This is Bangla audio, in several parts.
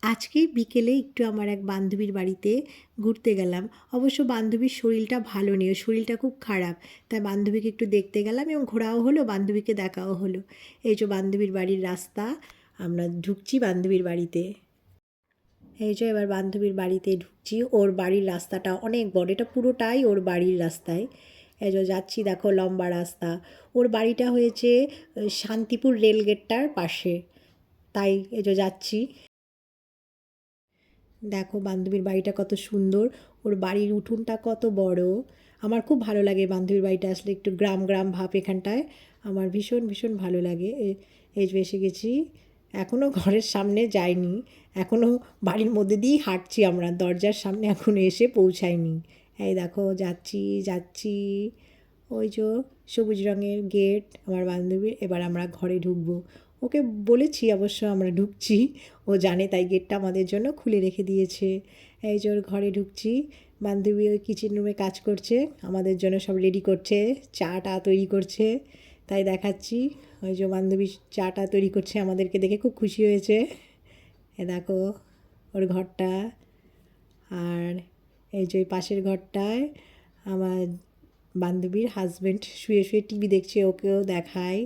আজকে বিকেলে একটু আমার এক বান্ধবীর বাড়িতে ঘুরতে গেলাম। অবশ্য বান্ধবীর শরীরটা ভালো নেই, ওর শরীরটা খুব খারাপ। তাই বান্ধবীকে একটু দেখতে গেলাম এবং ঘোরাও হলো, বান্ধবীকে দেখাও হলো। এই যে বান্ধবীর বাড়ির রাস্তা, আমরা ঢুকছি বান্ধবীর বাড়িতে। এই যে এবার বান্ধবীর বাড়িতে ঢুকছি। ওর বাড়ির রাস্তাটা অনেক বড়, এটা পুরোটাই ওর বাড়ির রাস্তায়। এই যে যাচ্ছি, দেখো লম্বা রাস্তা। ওর বাড়িটা হয়েছে শান্তিপুর রেলগেটটার পাশে, তাই এই যে যাচ্ছি। দেখো বান্ধবীর বাড়িটা কত সুন্দর, ওর বাড়ির উঠোনটা কত বড়। আমার খুব ভালো লাগে বান্ধবীর বাড়িটা আসলে, একটু গ্রাম গ্রাম ভাব এখানটায়, আমার ভীষণ ভীষণ ভালো লাগে। এই যে এসে গেছি, এখনও ঘরের সামনে যাইনি, এখনও বাড়ির মধ্যে দিয়েই হাঁটছি, আমরা দরজার সামনে এখনও এসে পৌঁছাইনি। এই দেখো যাচ্ছি যাচ্ছি, ওই যে সবুজ রঙের গেট আমার বান্ধবীর। এবার আমরা ঘরে ঢুকবো, ওকে বলেছি অবশ্য আমরা ঢুকছি, ও জানে, তাই গেটটা আমাদের জন্য খুলে রেখে দিয়েছে। এই যে ওর ঘরে ঢুকছি, বান্ধবী ওই কিচেন রুমে কাজ করছে, আমাদের জন্য সব রেডি করছে, চাটা তৈরি করছে, তাই দেখাচ্ছি। ওই যে বান্ধবী চাটা তৈরি করছে, আমাদেরকে দেখে খুব খুশি হয়েছে। এ দেখো ওর ঘরটা। আর এই যে পাশের ঘরটায় আমার বান্ধবীর হাজব্যান্ড শুয়ে শুয়ে টিভি দেখছে, ওকেও দেখায়।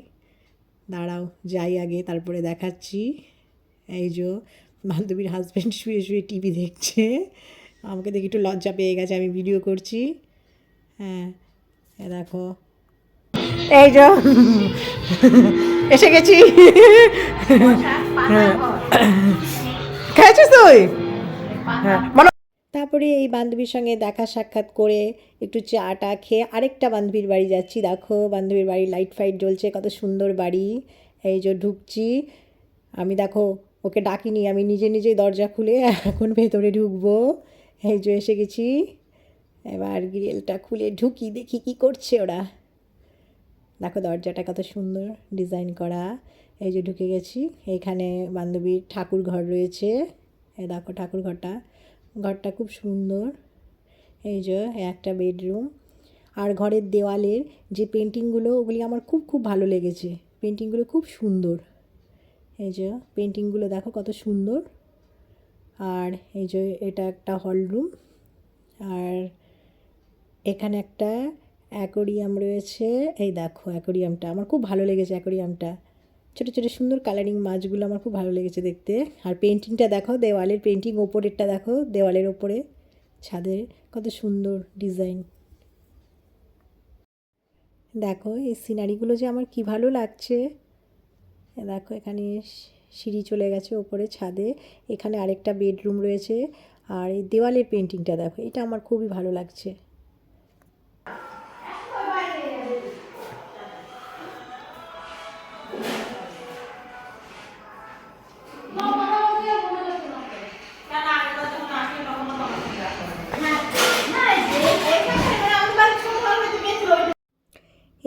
দাঁড়াও যাই আগে, তারপরে দেখাচ্ছি। এই যে বান্ধবীর হাজব্যান্ড শুয়ে শুয়ে টিভি দেখছে, আমাকে দেখে একটু লজ্জা পেয়ে গেছে, আমি ভিডিও করছি। হ্যাঁ দেখো, এই যে এসে গেছি। খেয়েছিস তুই? হ্যাঁ। তারপরে এই বান্ধবীর সঙ্গে দেখা সাক্ষাৎ করে একটু চাটা খেয়ে আরেকটা বান্ধবীর বাড়ি যাচ্ছি। দেখো বান্ধবীর বাড়ি লাইট ফাইট জ্বলছে, কত সুন্দর বাড়ি। এই যে ঢুকছি আমি, দেখো ওকে ডাকিনি, আমি নিজে নিজেই দরজা খুলে এখন ভেতরে ঢুকবো। এই যে এসে গেছি, এবার গ্রিলটা খুলে ঢুকি, দেখি কি করছে ওরা। দেখো দরজাটা কত সুন্দর ডিজাইন করা। এই যে ঢুকে গেছি, এইখানে বান্ধবীর ঠাকুর ঘর রয়েছে। এই দেখো ঠাকুর ঘরটা খুব সুন্দর। এই যে একটা বেডরুম। আর ঘরের দেওয়ালের যে পেন্টিংগুলো, ওগুলি আমার খুব খুব ভালো লেগেছে, পেন্টিংগুলো খুব সুন্দর। এই যে পেন্টিংগুলো দেখো কত সুন্দর। আর এই যে এটা একটা হল রুম, আর এখানে একটা অ্যাকোরিয়াম রয়েছে। এই দেখো অ্যাকোরিয়ামটা আমার খুব ভালো লেগেছে, অ্যাকোরিয়ামটা ছোটো ছোটো সুন্দর কালারিং মাছগুলো আমার খুব ভালো লেগেছে দেখতে। আর পেন্টিংটা দেখো, দেওয়ালের পেন্টিং, ওপরেরটা দেখো, দেওয়ালের ওপরে ছাদে কত সুন্দর ডিজাইন। দেখো এই সিনারিগুলো যে আমার কি ভালো লাগছে। দেখো এখানে সিঁড়ি চলে গেছে ওপরে ছাদে, এখানে আরেকটা বেডরুম রয়েছে। আর এই দেওয়ালের পেন্টিংটা দেখো, এটা আমার খুবই ভালো লাগছে।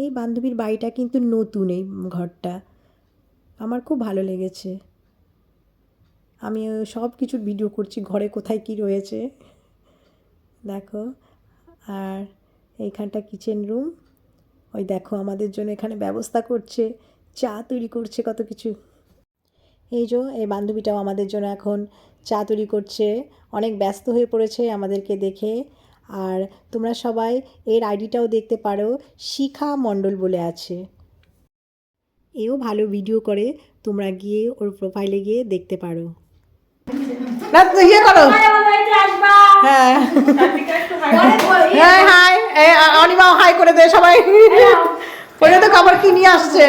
এই বান্ধবীর বাড়িটা কিন্তু নতুন, এই ঘরটা আমার খুব ভালো লেগেছে। আমি সব কিছুর ভিডিও করছি, ঘরে কোথায় কি রয়েছে দেখো। আর এইখানটা কিচেন রুম। ওই দেখো আমাদের জন্য এখানে ব্যবস্থা করছে, চা তৈরি করছে, কত কিছু। এই যে এই বান্ধবীটাও আমাদের জন্য এখন চা তৈরি করছে, অনেক ব্যস্ত হয়ে পড়েছে আমাদেরকে দেখে। আর তোমরা সবাই এর আইডিটাও দেখতে পারো, শিখা মণ্ডল বলে আছে। এও ভালো ভিডিও করে, তোমরা গিয়ে ওর প্রোফাইলে গিয়ে দেখতে পারো। না তো ইয়ে করো, হ্যাঁ হ্যাঁ হাই, অনিমাও হাই করে দে সবাই। ওরা তো খাবার কি নিয়ে আসছে,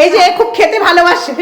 এই যে খুব খেতে ভালোবাসে।